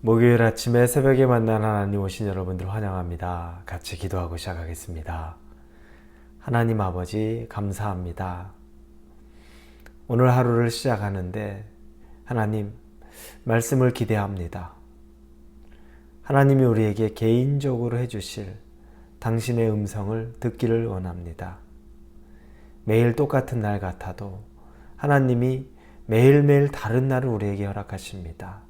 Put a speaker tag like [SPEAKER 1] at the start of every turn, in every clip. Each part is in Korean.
[SPEAKER 1] 목요일 아침에 새벽에 만난 하나님 오신 여러분들 환영합니다. 같이 기도하고 시작하겠습니다. 하나님 아버지 감사합니다. 오늘 하루를 시작하는데 하나님 말씀을 기대합니다. 하나님이 우리에게 개인적으로 해주실 당신의 음성을 듣기를 원합니다. 매일 똑같은 날 같아도 하나님이 매일매일 다른 날을 우리에게 허락하십니다.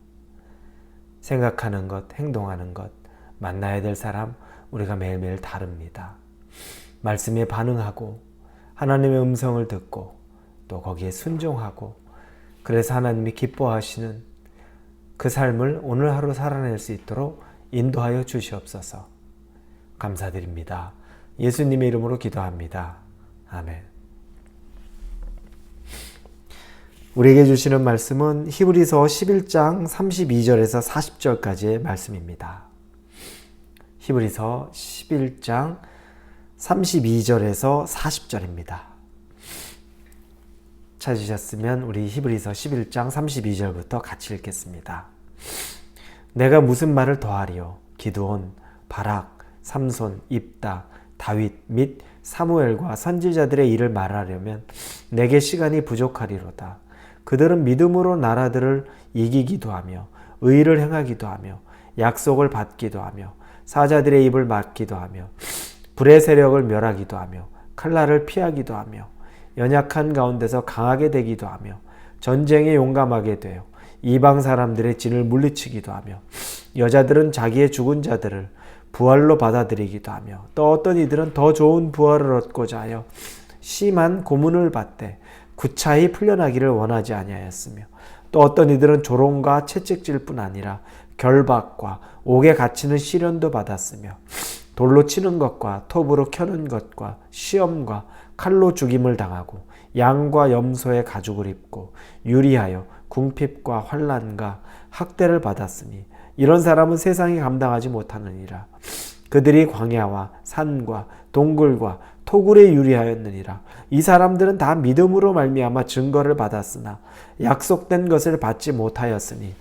[SPEAKER 1] 생각하는 것, 행동하는 것, 만나야 될 사람 우리가 매일매일 다릅니다. 말씀에 반응하고 하나님의 음성을 듣고 또 거기에 순종하고 그래서 하나님이 기뻐하시는 그 삶을 오늘 하루 살아낼 수 있도록 인도하여 주시옵소서. 감사드립니다. 예수님의 이름으로 기도합니다. 아멘. 우리에게 주시는 말씀은 히브리서 11장 32절에서 40절까지의 말씀입니다. 히브리서 11장 32절에서 40절입니다. 찾으셨으면 우리 히브리서 11장 32절부터 같이 읽겠습니다. 내가 무슨 말을 더하리요? 기드온, 바락, 삼손, 입다, 다윗 및 사무엘과 선지자들의 일을 말하려면 내게 시간이 부족하리로다. 그들은 믿음으로 나라들을 이기기도 하며 의를 행하기도 하며 약속을 받기도 하며 사자들의 입을 막기도 하며 불의 세력을 멸하기도 하며 칼날을 피하기도 하며 연약한 가운데서 강하게 되기도 하며 전쟁에 용감하게 되어 이방 사람들의 진을 물리치기도 하며 여자들은 자기의 죽은 자들을 부활로 받아들이기도 하며 또 어떤 이들은 더 좋은 부활을 얻고자 하여 심한 고문을 받되 구차히 풀려나기를 원하지 아니하였으며 또 어떤 이들은 조롱과 채찍질 뿐 아니라 결박과 옥에 갇히는 시련도 받았으며 돌로 치는 것과 톱으로 켜는 것과 시험과 칼로 죽임을 당하고 양과 염소의 가죽을 입고 유리하여 궁핍과 환난과 학대를 받았으니 이런 사람은 세상이 감당하지 못하느니라. 그들이 광야와 산과 동굴과 토굴에 유리하였느니라. 이 사람들은 다 믿음으로 말미암아 증거를 받았으나 약속된 것을 받지 못하였으니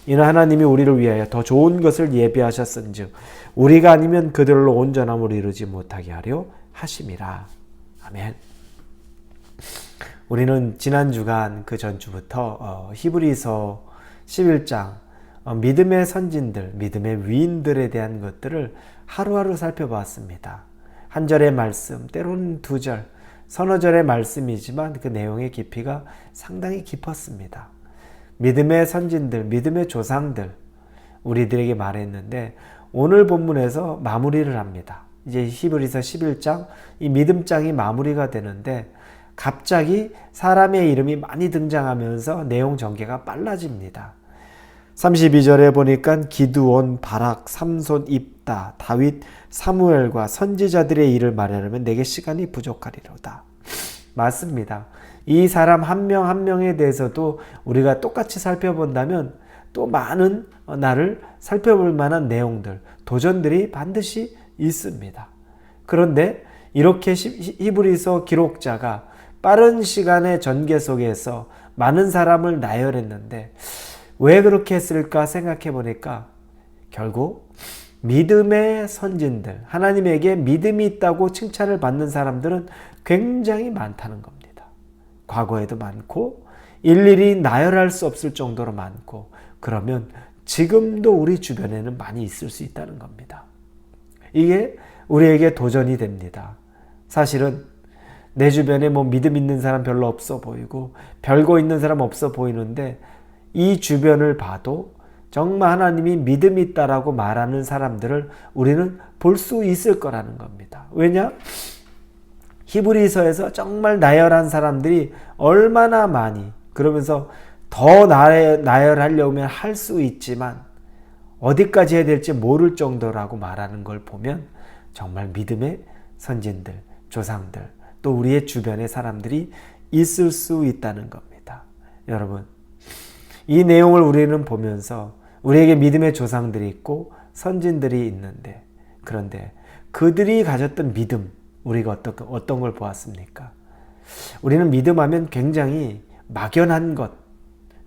[SPEAKER 1] 이는 하나님이 우리를 위하여 더 좋은 것을 예비하셨은즉 우리가 아니면 그들로 온전함을 이루지 못하게 하려 하심이라. 아멘. 우리는 지난 주간 그 전주부터 히브리서 11장 믿음의 선진들, 믿음의 위인들에 대한 것들을 하루하루 살펴보았습니다. 한 절의 말씀, 때로는 두 절, 서너 절의 말씀이지만 그 내용의 깊이가 상당히 깊었습니다. 믿음의 선진들, 믿음의 조상들, 우리들에게 말했는데 오늘 본문에서 마무리를 합니다. 이제 히브리서 11장, 이 믿음장이 마무리가 되는데 갑자기 사람의 이름이 많이 등장하면서 내용 전개가 빨라집니다. 32절에 보니까 기드온, 바락, 삼손, 입다, 다윗, 사무엘과 선지자들의 일을 말하려면 내게 시간이 부족하리로다. 맞습니다. 이 사람 한 명 한 명에 대해서도 우리가 똑같이 살펴본다면 또 많은 나를 살펴볼 만한 내용들, 도전들이 반드시 있습니다. 그런데 이렇게 히브리서 기록자가 빠른 시간의 전개 속에서 많은 사람을 나열했는데 왜 그렇게 했을까 생각해 보니까 결국 믿음의 선진들, 하나님에게 믿음이 있다고 칭찬을 받는 사람들은 굉장히 많다는 겁니다. 과거에도 많고 일일이 나열할 수 없을 정도로 많고 그러면 지금도 우리 주변에는 많이 있을 수 있다는 겁니다. 이게 우리에게 도전이 됩니다. 사실은 내 주변에 믿음 있는 사람 별로 없어 보이고 별거 있는 사람 없어 보이는데 이 주변을 봐도 정말 하나님이 믿음이 있다라고 말하는 사람들을 우리는 볼 수 있을 거라는 겁니다. 왜냐? 히브리서에서 정말 나열한 사람들이 얼마나 많이 그러면서 더 나열하려면 할 수 있지만 어디까지 해야 될지 모를 정도라고 말하는 걸 보면 정말 믿음의 선진들, 조상들 또 우리의 주변의 사람들이 있을 수 있다는 겁니다. 여러분 이 내용을 우리는 보면서 우리에게 믿음의 조상들이 있고 선진들이 있는데 그런데 그들이 가졌던 믿음 우리가 어떤 걸 보았습니까? 우리는 믿음하면 굉장히 막연한 것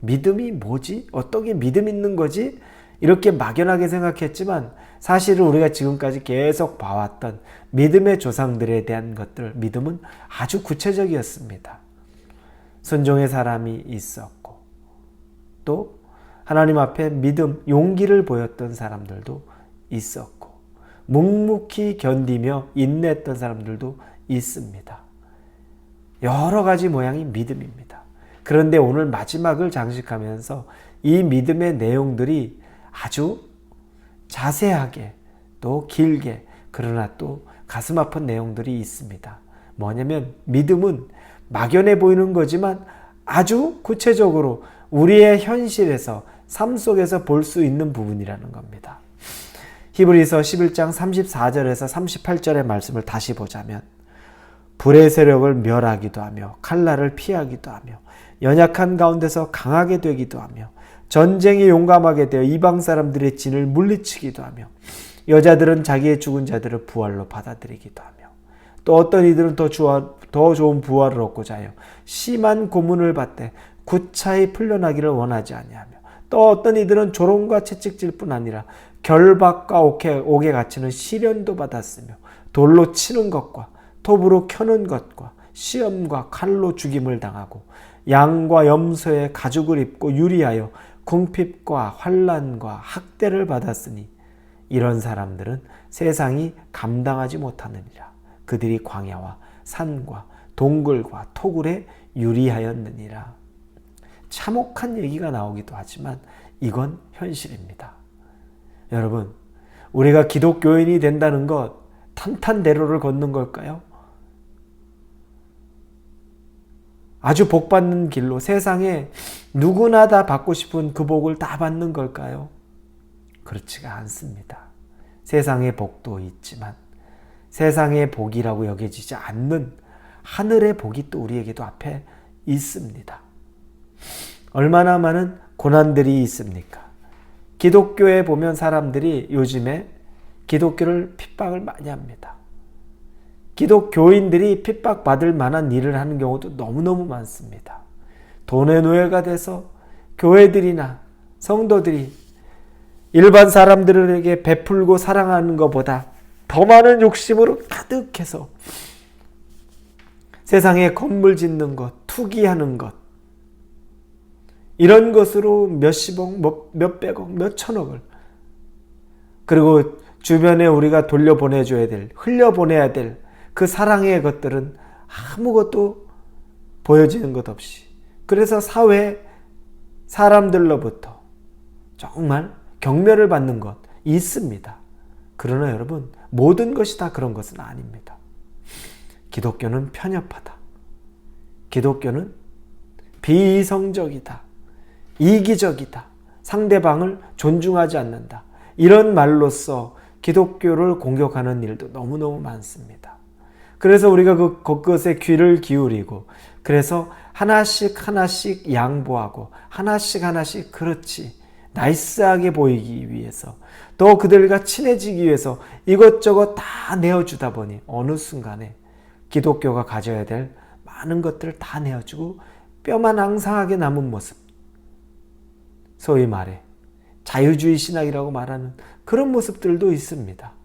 [SPEAKER 1] 믿음이 뭐지? 어떻게 믿음 있는 거지? 이렇게 막연하게 생각했지만 사실은 우리가 지금까지 계속 봐왔던 믿음의 조상들에 대한 것들, 믿음은 아주 구체적이었습니다. 순종의 사람이 있었고 또 하나님 앞에 믿음, 용기를 보였던 사람들도 있었고 묵묵히 견디며 인내했던 사람들도 있습니다. 여러 가지 모양의 믿음입니다. 그런데 오늘 마지막을 장식하면서 이 믿음의 내용들이 아주 자세하게 또 길게 그러나 또 가슴 아픈 내용들이 있습니다. 뭐냐면 믿음은 막연해 보이는 거지만 아주 구체적으로 우리의 현실에서 삶 속에서 볼 수 있는 부분이라는 겁니다. 히브리서 11장 34절에서 38절의 말씀을 다시 보자면 불의 세력을 멸하기도 하며 칼날을 피하기도 하며 연약한 가운데서 강하게 되기도 하며 전쟁에 용감하게 되어 이방 사람들의 진을 물리치기도 하며 여자들은 자기의 죽은 자들을 부활로 받아들이기도 하며 또 어떤 이들은 더 좋은 부활을 얻고자 하여 심한 고문을 받되 구차히 풀려나기를 원하지 아니하며 또 어떤 이들은 조롱과 채찍질 뿐 아니라 결박과 옥에 갇히는 시련도 받았으며 돌로 치는 것과 톱으로 켜는 것과 시험과 칼로 죽임을 당하고 양과 염소의 가죽을 입고 유리하여 궁핍과 환난과 학대를 받았으니 이런 사람들은 세상이 감당하지 못하느니라. 그들이 광야와 산과 동굴과 토굴에 유리하였느니라. 참혹한 얘기가 나오기도 하지만 이건 현실입니다. 여러분, 우리가 기독교인이 된다는 것 탄탄대로를 걷는 걸까요? 아주 복받는 길로 세상에 누구나 다 받고 싶은 그 복을 다 받는 걸까요? 그렇지가 않습니다. 세상의 복도 있지만 세상의 복이라고 여겨지지 않는 하늘의 복이 또 우리에게도 앞에 있습니다. 얼마나 많은 고난들이 있습니까? 기독교에 보면 사람들이 요즘에 기독교를 핍박을 많이 합니다. 기독교인들이 핍박받을 만한 일을 하는 경우도 너무너무 많습니다. 돈의 노예가 돼서 교회들이나 성도들이 일반 사람들에게 베풀고 사랑하는 것보다 더 많은 욕심으로 가득해서 세상에 건물 짓는 것, 투기하는 것, 이런 것으로 몇십억, 몇백억, 몇천억을, 그리고 주변에 우리가 돌려보내줘야 될, 흘려보내야 될 그 사랑의 것들은 아무것도 보여지는 것 없이, 그래서 사회 사람들로부터 정말 경멸을 받는 것 있습니다. 그러나 여러분, 모든 것이 다 그런 것은 아닙니다. 기독교는 편협하다. 기독교는 비이성적이다. 이기적이다. 상대방을 존중하지 않는다. 이런 말로써 기독교를 공격하는 일도 너무너무 많습니다. 그래서 우리가 그것에 귀를 기울이고, 그래서 하나씩 하나씩 양보하고 하나씩 그렇지 나이스하게 보이기 위해서, 또 그들과 친해지기 위해서 이것저것 다 내어주다 보니 어느 순간에 기독교가 가져야 될 많은 것들을 다 내어주고 뼈만 앙상하게 남은 모습, 소위 말해 자유주의 신학이라고 말하는 그런 모습들도 있습니다.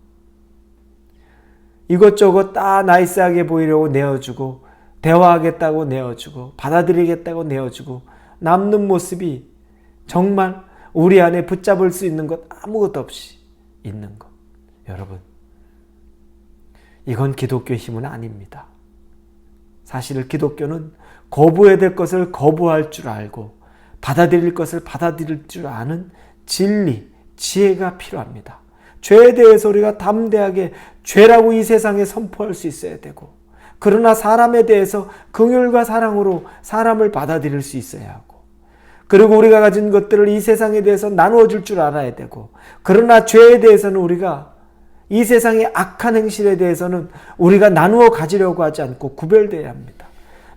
[SPEAKER 1] 이것저것 다 나이스하게 보이려고 내어주고, 대화하겠다고 내어주고, 받아들이겠다고 내어주고, 남는 모습이 정말 우리 안에 붙잡을 수 있는 것 아무것도 없이 있는 것. 여러분, 이건 기독교의 힘은 아닙니다. 사실 기독교는 거부해야 될 것을 거부할 줄 알고 받아들일 것을 받아들일 줄 아는 진리, 지혜가 필요합니다. 죄에 대해서 우리가 담대하게 죄라고 이 세상에 선포할 수 있어야 되고, 그러나 사람에 대해서 긍휼과 사랑으로 사람을 받아들일 수 있어야 하고, 그리고 우리가 가진 것들을 이 세상에 대해서 나누어 줄 줄 알아야 되고, 그러나 죄에 대해서는 우리가 이 세상의 악한 행실에 대해서는 우리가 나누어 가지려고 하지 않고 구별되어야 합니다.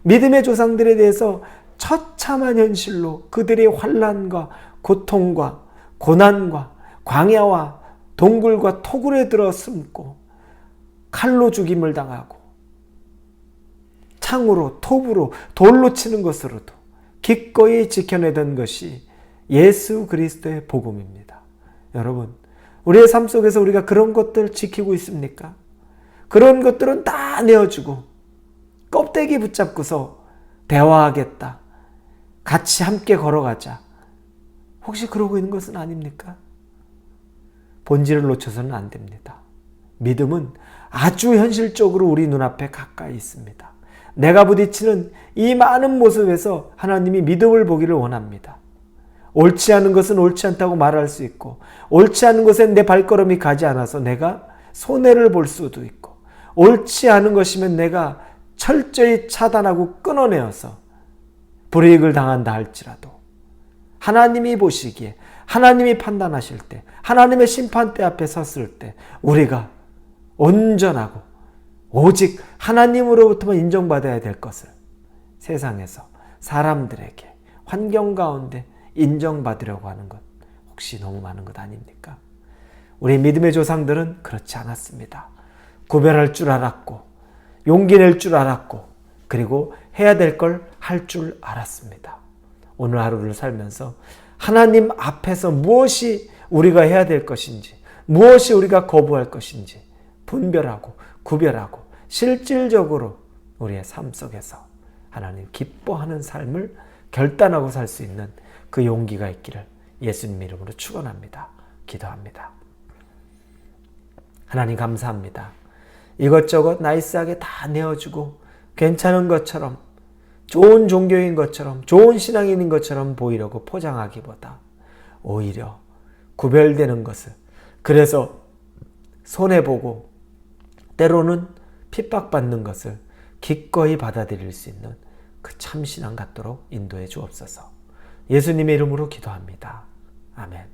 [SPEAKER 1] 믿음의 조상들에 대해서 처참한 현실로 그들의 환난과 고통과 고난과 광야와 동굴과 토굴에 들어 숨고 칼로 죽임을 당하고 창으로, 톱으로, 돌로 치는 것으로도 기꺼이 지켜내던 것이 예수 그리스도의 복음입니다. 여러분, 우리의 삶 속에서 우리가 그런 것들 지키고 있습니까? 그런 것들은 다 내어주고 껍데기 붙잡고서 대화하겠다. 같이 함께 걸어가자. 혹시 그러고 있는 것은 아닙니까? 본질을 놓쳐서는 안 됩니다. 믿음은 아주 현실적으로 우리 눈앞에 가까이 있습니다. 내가 부딪히는 이 많은 모습에서 하나님이 믿음을 보기를 원합니다. 옳지 않은 것은 옳지 않다고 말할 수 있고, 옳지 않은 것에 내 발걸음이 가지 않아서 내가 손해를 볼 수도 있고, 옳지 않은 것이면 내가 철저히 차단하고 끊어내어서 불이익을 당한다 할지라도 하나님이 보시기에, 하나님이 판단하실 때, 하나님의 심판대 앞에 섰을 때 우리가 온전하고 오직 하나님으로부터만 인정받아야 될 것을 세상에서 사람들에게, 환경 가운데 인정받으려고 하는 것, 혹시 너무 많은 것 아닙니까? 우리 믿음의 조상들은 그렇지 않았습니다. 구별할 줄 알았고, 용기 낼 줄 알았고, 그리고 해야 될 걸 할 줄 알았습니다. 오늘 하루를 살면서 하나님 앞에서 무엇이 우리가 해야 될 것인지, 무엇이 우리가 거부할 것인지 분별하고 구별하고 실질적으로 우리의 삶 속에서 하나님 기뻐하는 삶을 결단하고 살 수 있는 그 용기가 있기를 예수님 이름으로 축원합니다. 기도합니다. 하나님 감사합니다. 이것저것 나이스하게 다 내어주고 괜찮은 것처럼, 좋은 종교인 것처럼, 좋은 신앙인인 것처럼 보이려고 포장하기보다 오히려 구별되는 것을, 그래서 손해보고 때로는 핍박받는 것을 기꺼이 받아들일 수 있는 그 참신앙 갖도록 인도해 주옵소서. 예수님의 이름으로 기도합니다. 아멘.